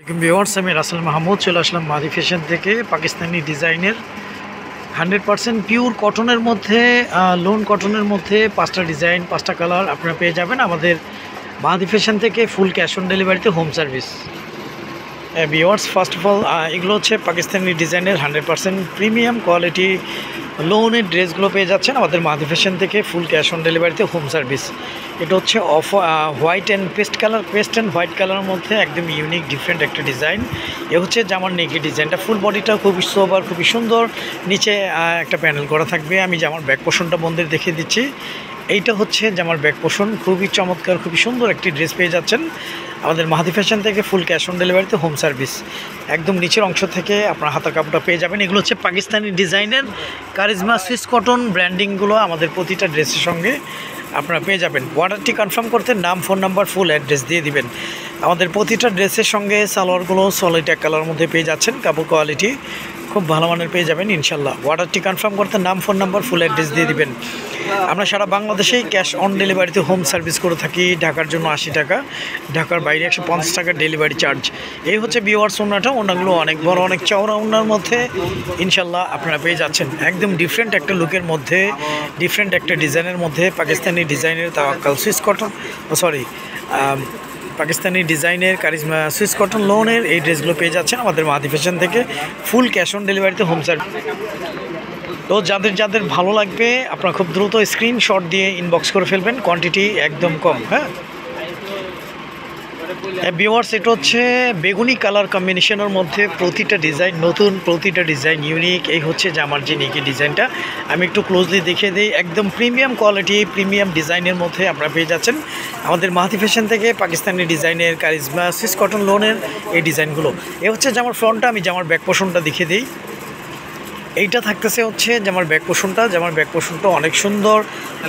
Viewers, আমি রাসেল মাহমুদ চলে আসলাম মাদি ফ্যাশন থেকে। পাকিস্তানি ডিজাইনের 100% পিওর কটনের মধ্যে, লোন কটনের মধ্যে 5টা ডিজাইন 5টা কালার আপনারা পেয়ে যাবেন আমাদের মাদি ফ্যাশন থেকে। ফুল ক্যাশ অন ডেলিভারিতে home service. Viewers, first of all এগুলো হচ্ছে পাকিস্তানি ডিজাইনের 100% প্রিমিয়াম কোয়ালিটি লোনের ড্রেসগুলো পেয়ে যাচ্ছেন আমাদের মাদি ফ্যাশন থেকে ফুল ক্যাশ অন ডেলিভারিতে হোম সার্ভিস। এটা হচ্ছে white and paste and white কালারের মধ্যে একদম ইউনিক ডিফারেন্ট একটা ডিজাইন। এ হচ্ছে জামার নেকি ডিজাইনটা। ফুল বডিটা খুবই সোবার, খুবই সুন্দর। নিচে একটা প্যানেল করা থাকবে। আমি জামার ব্যাক পোর্শনটা বন্ধের দেখিয়ে দিচ্ছি। এইটা হচ্ছে জামার ব্যাক পোর্শন। খুবই চমৎকার, খুবই সুন্দর একটি ড্রেস পেয়ে যাচ্ছেন আমাদের মাহাদি ফ্যাশন থেকে ফুল ক্যাশ অন ডেলিভারিতে হোম সার্ভিস। একদম নিচের অংশ থেকে আপনার হাতার কাপড়টা পেয়ে যাবেন। এগুলো হচ্ছে পাকিস্তানি ডিজাইনের কারিজমা সুইস কটন ব্র্যান্ডিংগুলো আমাদের প্রতিটা ড্রেসের সঙ্গে আপনারা পেয়ে যাবেন। অর্ডারটি কনফার্ম করতে নাম, ফোন নাম্বার, ফুল অ্যাড্রেস দিয়ে দিবেন। আমাদের প্রতিটা ড্রেসের সঙ্গে সালোয়ারগুলো সলিড এক কালার মধ্যে পেয়ে যাচ্ছেন। কাপড় কোয়ালিটি খুব ভালো মানের পেয়ে যাবেন ইনশাল্লাহ। অর্ডারটি কনফার্ম করতে নাম, ফোন নাম্বার, ফুল অ্যাড্রেস দিয়ে দিবেন। আমরা সারা বাংলাদেশেই ক্যাশ অন ডেলিভারিতে হোম সার্ভিস করে থাকি। ঢাকার জন্য 80 টাকা, ঢাকার বাইরে 150 টাকা ডেলিভারি চার্জ। এই হচ্ছে ভিউয়ার্স ওড়নাটা। ওড়নাগুলো অনেক বড়, অনেক চওড়া ওড়নার মধ্যে ইনশাল্লাহ আপনারা পেয়ে যাচ্ছেন। একদম ডিফারেন্ট একটা লুকের মধ্যে, ডিফারেন্ট একটা ডিজাইনের মধ্যে পাকিস্তানি ডিজাইনের তাওয়াক্কাল সুইস কটন, পাকিস্তানি ডিজাইনের কারিজমা সুইস কটন লোনের এই ড্রেসগুলো পেয়ে যাচ্ছেন আমাদের মাহাদি ফ্যাশন থেকে ফুল ক্যাশ অন ডেলিভারিতে হোম সার্ভিস। তো যাদের ভালো লাগবে আপনারা খুব দ্রুত স্ক্রিনশট দিয়ে ইনবক্স করে ফেলবেন। কোয়ান্টিটি একদম কম। ভিউয়ার্স, এটা হচ্ছে বেগুনি কালার কম্বিনেশনের মধ্যে প্রতিটা ডিজাইন নতুন, প্রতিটা ডিজাইন ইউনিক। এই হচ্ছে জামার যে নেকি ডিজাইনটা আমি একটু ক্লোজলি দেখিয়ে দিই। একদম প্রিমিয়াম কোয়ালিটি, প্রিমিয়াম ডিজাইনের মধ্যে আপনারা পেয়ে যাচ্ছেন আমাদের মাহাদি ফ্যাশন থেকে পাকিস্তানি ডিজাইনের কারিজমা সুইস কটন লোনের এই ডিজাইনগুলো। এ হচ্ছে জামার ফ্রন্টটা। আমি জামার ব্যাক পোর্শনটা দেখিয়ে দিই। এইটা থাকতেছে হচ্ছে জামার ব্যাক পোর্শনটা। জামার ব্যাক পোর্শনটা অনেক সুন্দর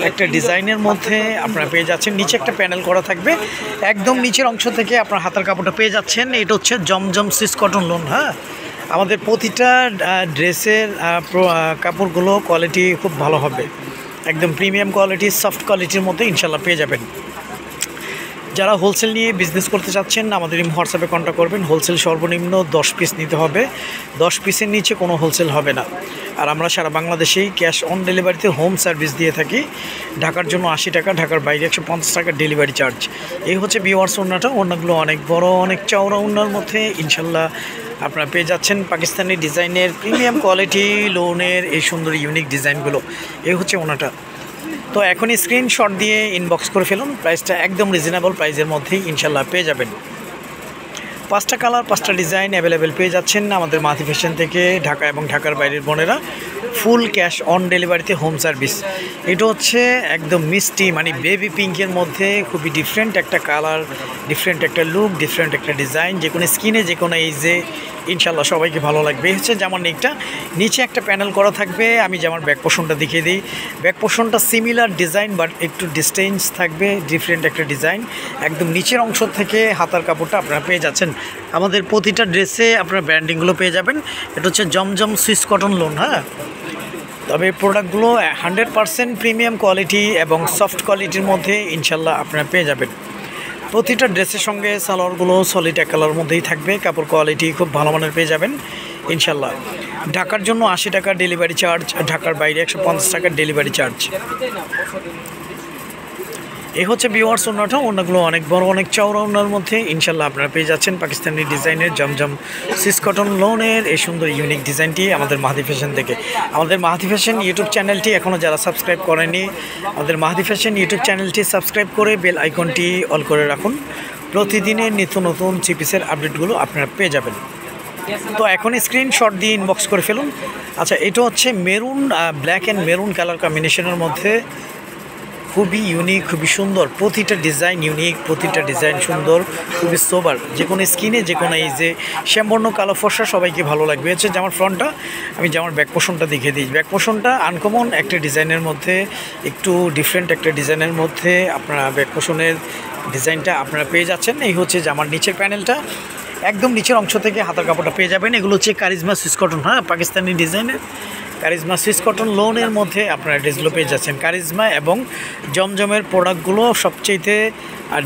একটা ডিজাইনের মধ্যে আপনারা পেয়ে যাচ্ছেন। নিচে একটা প্যানেল করা থাকবে। একদম নিচের অংশ থেকে আপনার হাতার কাপড়টা পেয়ে যাচ্ছেন। এটা হচ্ছে জমজম সুইস কটন লোন। আমাদের প্রতিটা ড্রেসের কাপড়গুলো কোয়ালিটি খুব ভালো হবে। একদম প্রিমিয়াম কোয়ালিটি, সফট কোয়ালিটির মধ্যে ইনশাল্লাহ পেয়ে যাবেন। যারা হোলসেল নিয়ে বিজনেস করতে চাচ্ছেন আমাদের হোয়াটসঅ্যাপে কন্ট্যাক্ট করবেন। হোলসেল সর্বনিম্ন 10 পিস নিতে হবে। 10 পিসের নিচে কোনো হোলসেল হবে না। আর আমরা সারা বাংলাদেশেই ক্যাশ অন ডেলিভারিতে হোম সার্ভিস দিয়ে থাকি। ঢাকার জন্য 80 টাকা, ঢাকার বাইরে 150 টাকা ডেলিভারি চার্জ। এই হচ্ছে ভিউয়ার্স ওড়নাটা। ওড়নাগুলো অনেক বড়, অনেক চওড়া ওড়নার মধ্যে ইনশাল্লাহ আপনারা পেয়ে যাচ্ছেন পাকিস্তানি ডিজাইনের প্রিমিয়াম কোয়ালিটি লোনের এই সুন্দর ইউনিক ডিজাইনগুলো। এই হচ্ছে ওড়নাটা। তো এখনই স্ক্রিনশট দিয়ে ইনবক্স করে ফেলুন। প্রাইসটা একদম রিজনেবল প্রাইসের মধ্যেই ইনশাল্লাহ পেয়ে যাবেন। 5টা কালার 5টা ডিজাইন অ্যাভেলেবেল পেয়ে যাচ্ছেন আমাদের মাহাদি ফ্যাশন থেকে। ঢাকা এবং ঢাকার বাইরের বোনেরা ফুল ক্যাশ অন ডেলিভারিতে হোম সার্ভিস। এটা হচ্ছে একদম মিষ্টি মানে বেবি পিঙ্কের মধ্যে খুবই ডিফারেন্ট একটা কালার, ডিফারেন্ট একটা লুক, ডিফারেন্ট একটা ডিজাইন। যে কোনো স্কিনে, যে কোনো এইজে ইনশাল্লাহ সবাইকে ভালো লাগবে। এই হচ্ছে জামার নেকটা। নিচে একটা প্যানেল করা থাকবে। আমি জামার ব্যাক পোর্শনটা দেখিয়ে দিই। ব্যাক পোর্শনটা সিমিলার ডিজাইন বাট একটু ডিস্টেন্স থাকবে, ডিফারেন্ট একটা ডিজাইন। একদম নিচের অংশ থেকে হাতার কাপড়টা আপনারা পেয়ে যাচ্ছেন আমাদের প্রতিটা ড্রেসে আপনারা ব্র্যান্ডিংগুলো পেয়ে যাবেন। এটা হচ্ছে জমজম সুইস কটন লোন। তবে প্রোডাক্টগুলো 100% প্রিমিয়াম কোয়ালিটি এবং সফট কোয়ালিটির মধ্যে ইনশাল্লাহ আপনারা পেয়ে যাবেন। প্রতিটা ড্রেসের সঙ্গে সালোয়ারগুলো সলিড এক কালার মধ্যেই থাকবে। কাপড় কোয়ালিটি খুব ভালো মানের পেয়ে যাবেন ইনশাল্লাহ। ঢাকার জন্য 80 টাকা ডেলিভারি চার্জ, ঢাকার বাইরে 150 টাকা ডেলিভারি চার্জ। এই হচ্ছে ভিউয়ার্স ওড়নাটা। ওড়নাগুলো অনেক বড়, অনেক চওড়া ওড়নার মধ্যে ইনশাল্লাহ আপনারা পেয়ে যাচ্ছেন পাকিস্তানি ডিজাইনের জমজম সুইস কটন লোনের এই সুন্দর ইউনিক ডিজাইনটি আমাদের মাহাদি ফ্যাশন থেকে। আমাদের মাহাদি ফ্যাশন ইউটিউব চ্যানেলটি এখনও যারা সাবস্ক্রাইব করেনি আমাদের মাহাদি ফ্যাশন ইউটিউব চ্যানেলটি সাবস্ক্রাইব করে বেল আইকনটি অল করে রাখুন। প্রতিদিনের নিত্য নতুন চিপিসের আপডেটগুলো আপনারা পেয়ে যাবেন। তো এখন স্ক্রিনশট দিয়ে ইনবক্স করে ফেলুন। আচ্ছা, এটা হচ্ছে maroon, black and maroon colour কম্বিনেশনের মধ্যে খুবই ইউনিক, খুবই সুন্দর। প্রতিটা ডিজাইন ইউনিক, প্রতিটা ডিজাইন সুন্দর, খুবই সোবার। যে কোনো স্কিনে, যে কোনো এই যে শ্যামবর্ণ কালো ফর্সা সবাইকে ভালো লাগবে। হচ্ছে জামার ফ্রন্টটা। আমি জামার ব্যাক পোর্শনটা দেখিয়ে দিই। ব্যাক পোর্শনটা আনকমন একটা ডিজাইনের মধ্যে, একটু ডিফারেন্ট একটা ডিজাইনের মধ্যে আপনারা ব্যাক পোর্শনের ডিজাইনটা আপনারা পেয়ে যাচ্ছেন। এই হচ্ছে জামার নিচের প্যানেলটা। একদম নিচের অংশ থেকে হাতার কাপড়টা পেয়ে যাবেন। এগুলো হচ্ছে কারিজমা সুইস কটন, পাকিস্তানি ডিজাইনের কারিজমা সুইস কটন লোনের মধ্যে আপনারা ড্রেসগুলো পেয়ে যাচ্ছেন। কারিজমা এবং জমজমের প্রোডাক্টগুলো সবচেয়েতে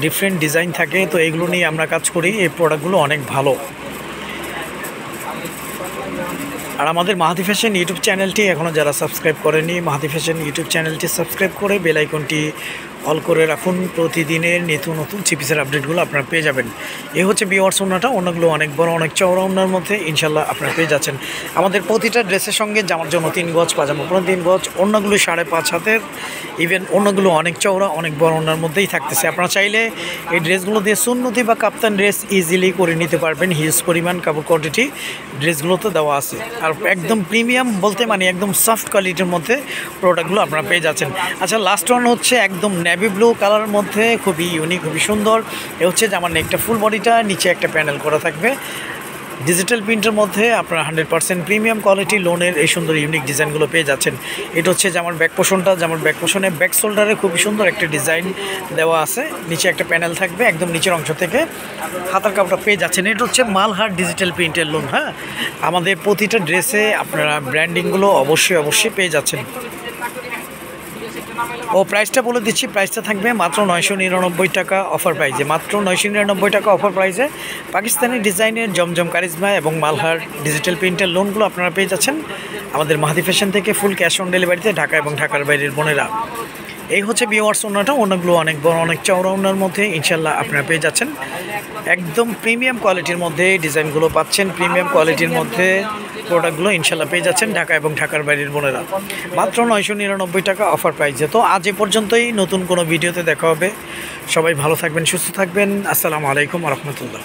ডিফারেন্ট ডিজাইন থাকে, তো এগুলো নিয়ে আমরা কাজ করি। এই প্রোডাক্টগুলো অনেক ভালো। আর আমাদের মাহাদি ফ্যাশন ইউটিউব চ্যানেলটি এখনও যারা সাবস্ক্রাইব করেনি, মাহাদি ফ্যাশন ইউটিউব চ্যানেলটি সাবস্ক্রাইব করে বেল আইকনটি অল করে রাখুন। প্রতিদিনের নতুন নতুন চিপিসের আপডেটগুলো আপনারা পেয়ে যাবেন। এই হচ্ছে ভিউয়ার্স ওড়নাটা। ওড়নাগুলো অনেক বড়, অনেক চওড়া ওড়নার মধ্যে ইনশাল্লাহ আপনারা পেয়ে যাচ্ছেন। আমাদের প্রতিটা ড্রেসের সঙ্গে জামার জন্য 3 গজ, পাজামা পুরো 3 গজ, ওড়নাগুলো 5.5 হাতের, ইভেন ওড়নাগুলো অনেক চওড়া, অনেক বড় ওড়নার মধ্যেই থাকতেছে। আপনারা চাইলে এই ড্রেসগুলো দিয়ে সুন্নতি বা কাপ্তান ড্রেস ইজিলি করে নিতে পারবেন। হিউজ পরিমাণ কাপড় কোয়ান্টিটি ড্রেসগুলোতে দেওয়া আছে। আর একদম প্রিমিয়াম বলতে মানে একদম সফট কোয়ালিটির মধ্যে প্রোডাক্টগুলো আপনারা পেয়ে যাচ্ছেন। আচ্ছা, লাস্ট ওয়ান হচ্ছে একদম নেভি ব্লু কালারের মধ্যে, খুবই ইউনিক, খুবই সুন্দর। এ হচ্ছে যে আমার নেকটা ফুল বডিটা, নিচে একটা প্যানেল করা থাকবে ডিজিটাল প্রিন্টের মধ্যে। আপনারা 100% প্রিমিয়াম কোয়ালিটি লোনের এই সুন্দর ইউনিক ডিজাইনগুলো পেয়ে যাচ্ছেন। এটা হচ্ছে যে আমার ব্যাক পোর্শনটা, যেমন ব্যাক পোর্শনে ব্যাক শোল্ডারে খুবই সুন্দর একটা ডিজাইন দেওয়া আছে। নিচে একটা প্যানেল থাকবে, একদম নিচের অংশ থেকে হাতার কাপড়টা পেয়ে যাচ্ছেন। এটা হচ্ছে মালহার ডিজিটাল প্রিন্টের লোন। হ্যাঁ, আমাদের প্রতিটা ড্রেসে আপনারা ব্র্যান্ডিংগুলো অবশ্যই পেয়ে যাচ্ছেন। ও প্রাইসটা বলে দিচ্ছি, প্রাইসটা থাকবে মাত্র 999 টাকা অফার প্রাইজে। মাত্র 999 টাকা অফার প্রাইজে পাকিস্তানি ডিজাইনের জমজম, কারিজমা এবং মালহার ডিজিটাল প্রিন্টের লোনগুলো আপনারা পেয়ে যাচ্ছেন আমাদের মাহাদি ফ্যাশন থেকে, ফুল ক্যাশ অন ডেলিভারিতে, ঢাকা এবং ঢাকার বাইরের বোনেরা। এই হচ্ছে ভিউয়ার্স ওড়নাটা। ওড়নাগুলো অনেক বড়, অনেক চওড়া ওড়নার মধ্যে ইনশাল্লাহ আপনারা পেয়ে যাচ্ছেন। একদম প্রিমিয়াম কোয়ালিটির মধ্যে ডিজাইনগুলো পাচ্ছেন, প্রিমিয়াম কোয়ালিটির মধ্যে প্রোডাক্টগুলো ইনশাল্লাহ পেয়ে যাচ্ছেন ঢাকা এবং ঢাকার বাইরের বোনেরা। মাত্র 999 টাকা অফার প্রাইসে। তো আজ এ পর্যন্তই, নতুন কোনো ভিডিওতে দেখা হবে। সবাই ভালো থাকবেন, সুস্থ থাকবেন। আসসালামু আলাইকুম ওয়া রাহমাতুল্লাহ।